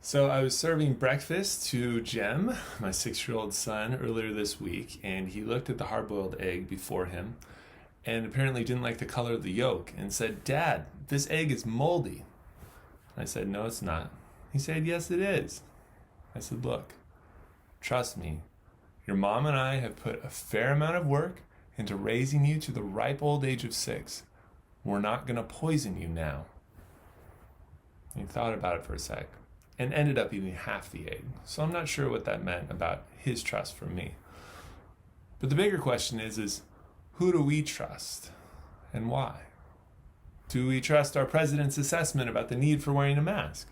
So I was serving breakfast to Jem, my 6-year-old son, earlier this week, and he looked at the hard-boiled egg before him and apparently didn't like the color of the yolk and said, "Dad, this egg is moldy." I said, "No, it's not." He said, "Yes, it is." I said, "Look, trust me, your mom and I have put a fair amount of work into raising you to the ripe old age of 6. We're not going to poison you now." He thought about it for a sec and ended up eating half the egg. So I'm not sure what that meant about his trust for me. But the bigger question is who do we trust and why? Do we trust our president's assessment about the need for wearing a mask?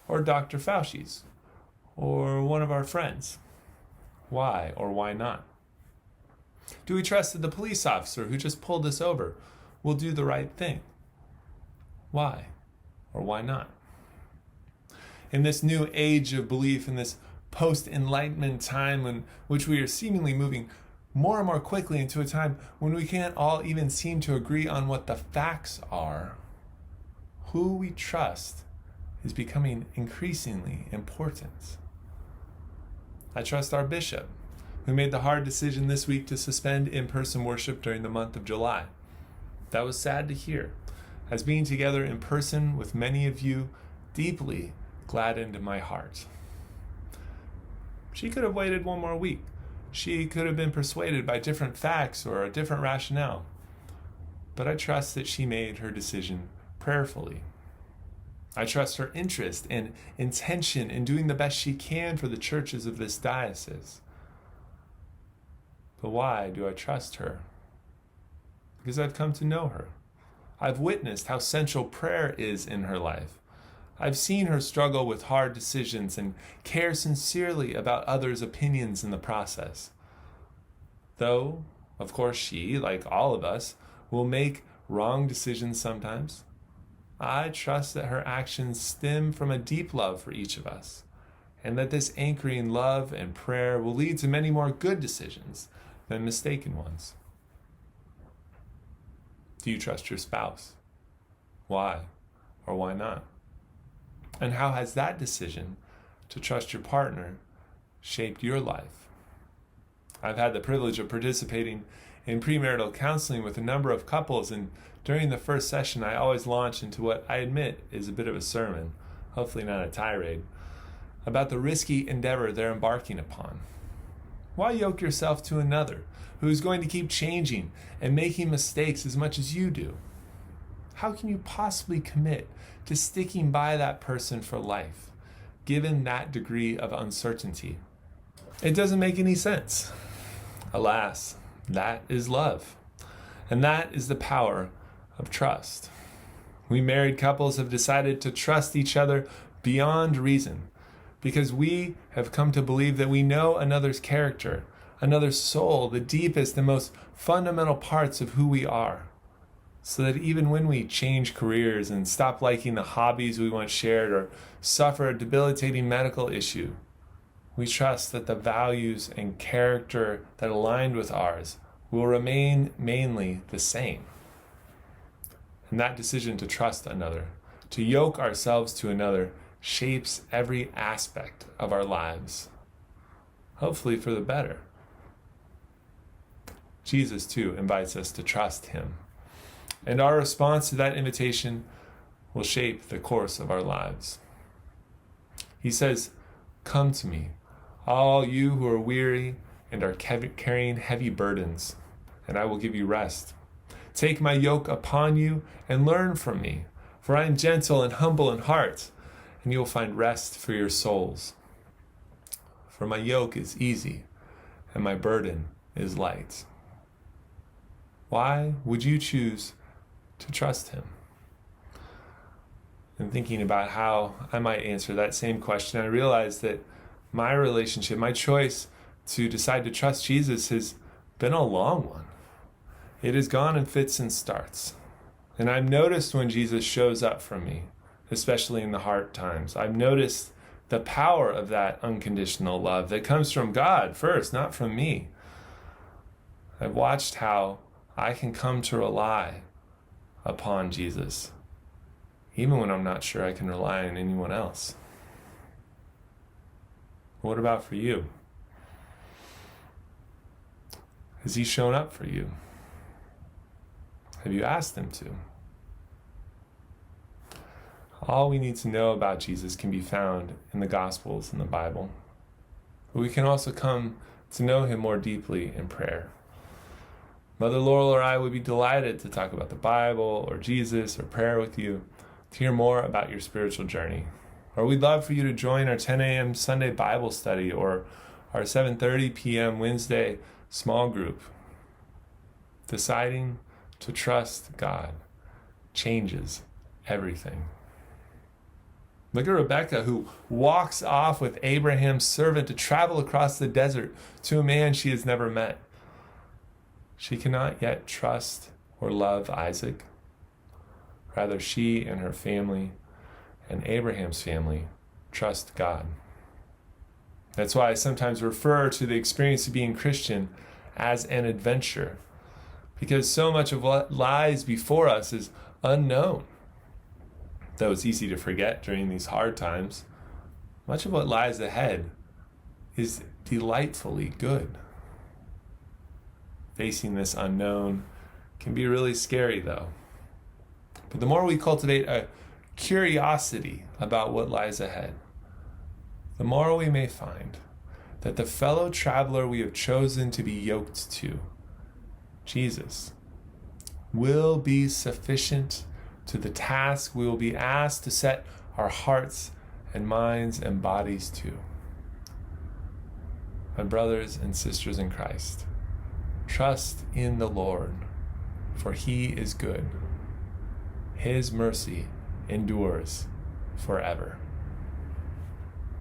Or Dr. Fauci's? Or one of our friends? Why or why not? Do we trust that the police officer who just pulled us over will do the right thing? Why or why not? In this new age of belief, in this post-Enlightenment time in which we are seemingly moving more and more quickly into a time when we can't all even seem to agree on what the facts are, who we trust is becoming increasingly important. I trust our bishop, who made the hard decision this week to suspend in-person worship during the month of July. That was sad to hear, as being together in person with many of you deeply gladdened my heart. She could have waited one more week. She could have been persuaded by different facts or a different rationale. But I trust that she made her decision prayerfully. I trust her interest and intention in doing the best she can for the churches of this diocese. But why do I trust her? Because I've come to know her. I've witnessed how central prayer is in her life. I've seen her struggle with hard decisions and care sincerely about others' opinions in the process. Though, of course, she, like all of us, will make wrong decisions sometimes, I trust that her actions stem from a deep love for each of us, and that this anchoring love and prayer will lead to many more good decisions than mistaken ones. Do you trust your spouse? Why or why not? And how has that decision to trust your partner shaped your life? I've had the privilege of participating in premarital counseling with a number of couples, and during the first session I always launch into what I admit is a bit of a sermon, hopefully not a tirade, about the risky endeavor they're embarking upon. Why yoke yourself to another who's going to keep changing and making mistakes as much as you do? How can you possibly commit to sticking by that person for life, given that degree of uncertainty? It doesn't make any sense. Alas, that is love. And that is the power of trust. We married couples have decided to trust each other beyond reason, because we have come to believe that we know another's character, another's soul, the deepest and most fundamental parts of who we are. So that even when we change careers and stop liking the hobbies we once shared or suffer a debilitating medical issue, we trust that the values and character that aligned with ours will remain mainly the same. And that decision to trust another, to yoke ourselves to another, shapes every aspect of our lives, hopefully for the better. Jesus, too, invites us to trust him. And our response to that invitation will shape the course of our lives. He says, "Come to me, all you who are weary and are carrying heavy burdens, and I will give you rest. Take my yoke upon you and learn from me, for I am gentle and humble in heart, and you will find rest for your souls. For my yoke is easy and my burden is light." Why would you choose to trust him? And thinking about how I might answer that same question, I realized that my relationship, my choice to decide to trust Jesus has been a long one. It has gone in fits and starts. And I've noticed when Jesus shows up for me, especially in the hard times, I've noticed the power of that unconditional love that comes from God first, not from me. I've watched how I can come to rely upon Jesus, even when I'm not sure I can rely on anyone else. What about for you? Has he shown up for you? Have you asked him to? All we need to know about Jesus can be found in the Gospels and the Bible. But we can also come to know him more deeply in prayer. Mother Laurel or I would be delighted to talk about the Bible or Jesus or prayer with you, to hear more about your spiritual journey. Or we'd love for you to join our 10 a.m. Sunday Bible study or our 7:30 p.m. Wednesday small group. Deciding to trust God changes everything. Look at Rebecca, who walks off with Abraham's servant to travel across the desert to a man she has never met. She cannot yet trust or love Isaac. Rather, she and her family and Abraham's family trust God. That's why I sometimes refer to the experience of being Christian as an adventure, because so much of what lies before us is unknown. Though it's easy to forget during these hard times, much of what lies ahead is delightfully good. Facing this unknown can be really scary, though. But the more we cultivate a curiosity about what lies ahead, the more we may find that the fellow traveler we have chosen to be yoked to, Jesus, will be sufficient to the task we will be asked to set our hearts and minds and bodies to. My brothers and sisters in Christ, trust in the Lord, for he is good. His mercy endures forever.